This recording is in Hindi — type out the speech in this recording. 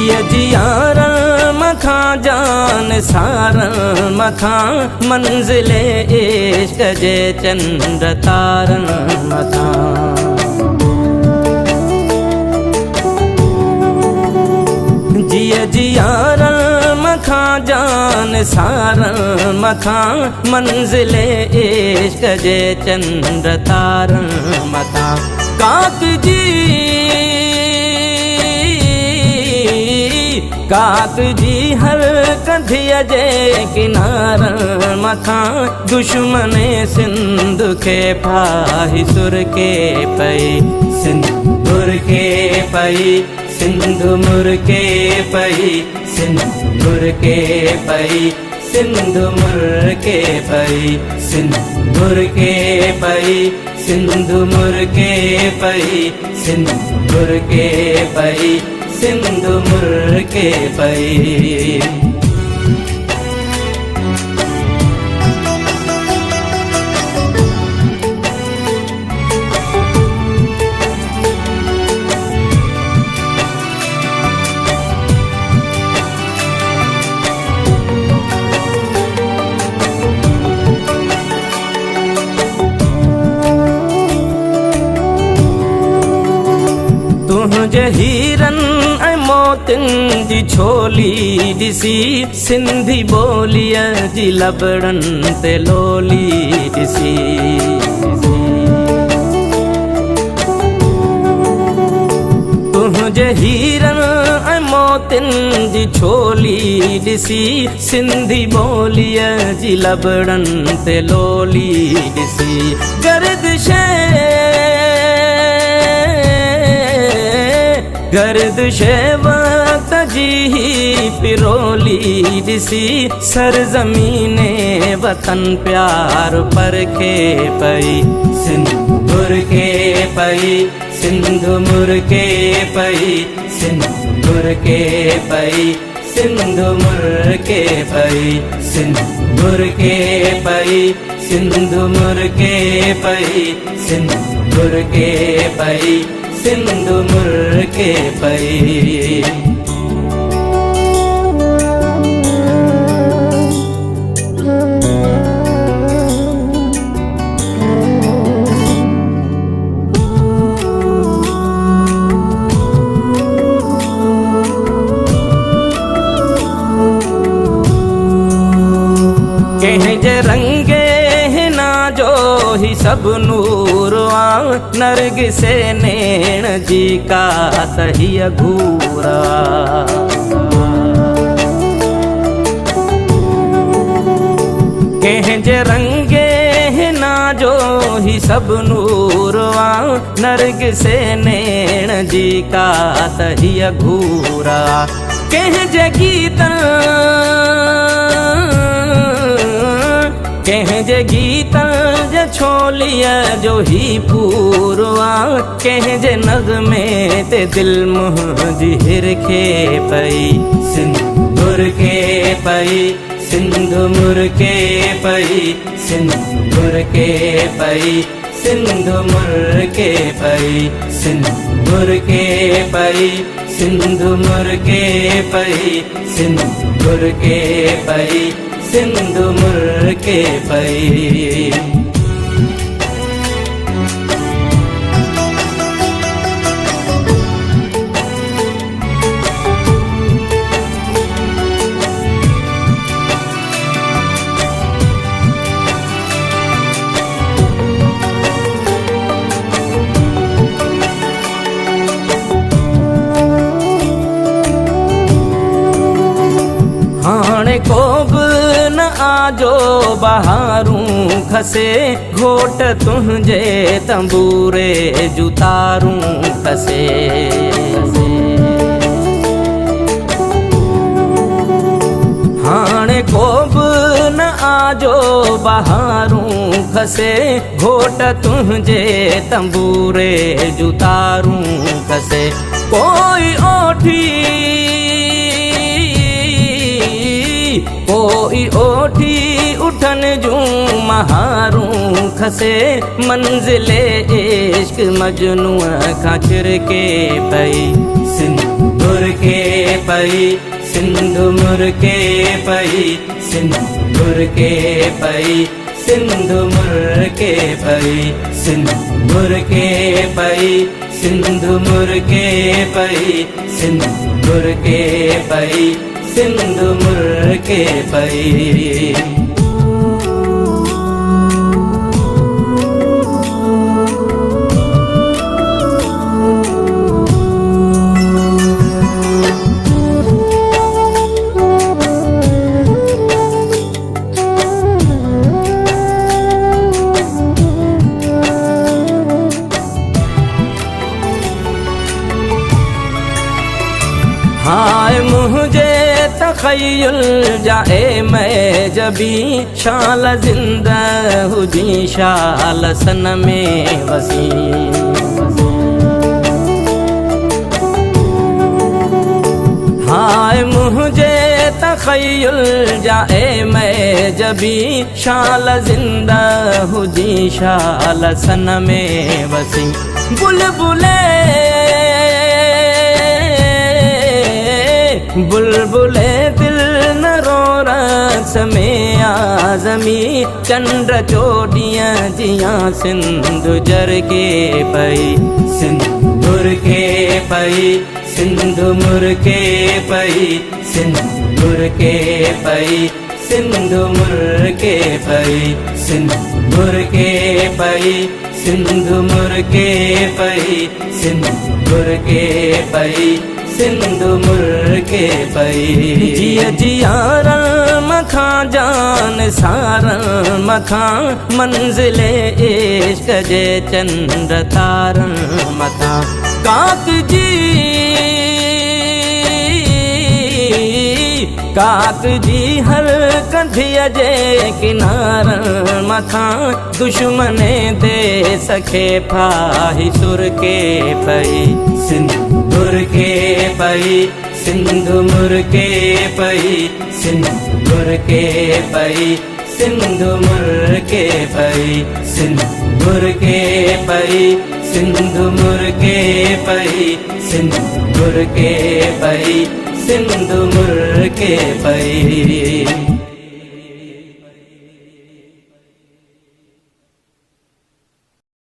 जिया जियार मखा जान सारन मखा मंजिले इश्क जे चंद्र तारन मखा। जिया जियार मखा जान सारन मखा मंजिले इश्क जे चंद्र तारन मखा। काक जी हर कधिया जे किनार मखा दुश्मन सिंध के फाही सुर के पई सिंदूर के पई सिंधु मुर के पई सिंदूर के पई सिंधु मुर के पई सिंदूर के पई सिंधु मुर के पई सिंदूर के पई सिंधु मुर के पई। तुझे हीरन ऐ मोतिन जी छोली दिसी सिंधी बोलिया जी लबड़न ते लोली दिसी। तुझे हीरन ऐ मोतिन जी छोली दिसी सिंधी बोलिया जी लबड़न ते लोली दिसी। गर्दिश वक्त जी पिरोली दिसी सरजमीने वतन प्यार पर के पई सिंदूर के पई सिंधु मुर के पई सिंदूर के पई सिंधु मुर के पई सिंदूर के पई सिंधु मुर के पई सिंदूर के पई सिंधु मुर के पई। कह जे रंगे ना जो ही सब नूरवा नरग से नैण जी का तही घूरा। कह जे रंगे ना जो ही सब नूरवा नरग से नैण जी का तही घूरा। कह जे गीतन कह जे गीतन जे छोलिया जो ही पूरवा। कह जे नगमे ते दिल मुहजिर के पई सिंदूर के पई सिंधु मुर के पई सिंदूर के पई सिंधु मुर के पई सिंदूर के पई सिंधु मुर के पई सिंदूर के पई सिंधु मुर के पई। हाणे को न आजो बहारूं खसे घोट तुझे तंबूरे जुतारूं खसे। हाणे को न आजो बहारूं खसे घोट तुझे तंबूरे जुतारूं खसे। कोई ओठी उठन जूं महारूं खसे मंजिले इश्क मजनू खां चिर के पई सिंदूर के पई सिंधु मुर्के पई सिंधु मुर्के पई सिंधु मुर्के पई सिंधु मुर्के पई सिंधु मुर्के पई सिंधु मुर्के पई सिंधु मुर्के पई। हाय मुझे तखय्युल जाए मैं जबी शाल जिंदा हुजी शाल सन में वसी। हाय मुझे तखय्युल जाए मैं जबी शाल जिंदा हुजी शाल सन में वसी। बुलबुले बुलबुले दिल न रो रक्स में आज़मी चंद्र चोटियाँ जिया सिंधु जर के पई सिंधु मुर्के पई सिंधु मुर्के पई सिंधु मुर्के पई सिंधु मुर्के पई सिंधु मुर्के पई सिंधु मुर्के पई सिंधु मुर्के पई सिंधु मुर्के पई। जिया जियारल मखा जान सारल मखा मंजिले इश्क जे चंद्र तारल मथा। काक जी हर कंधिया जे किनारल मथा दुश्मने दे सखे फाही सुर के पई सिंधु मुर्के पई सिंधु मुर्के पई सिंधु मुर्के पई सिंधु मुर्के पई सिंधु मुर्के पई सिंधु मुर्के पई सिंधु मुर्के पई सिंधु मुर्के पई।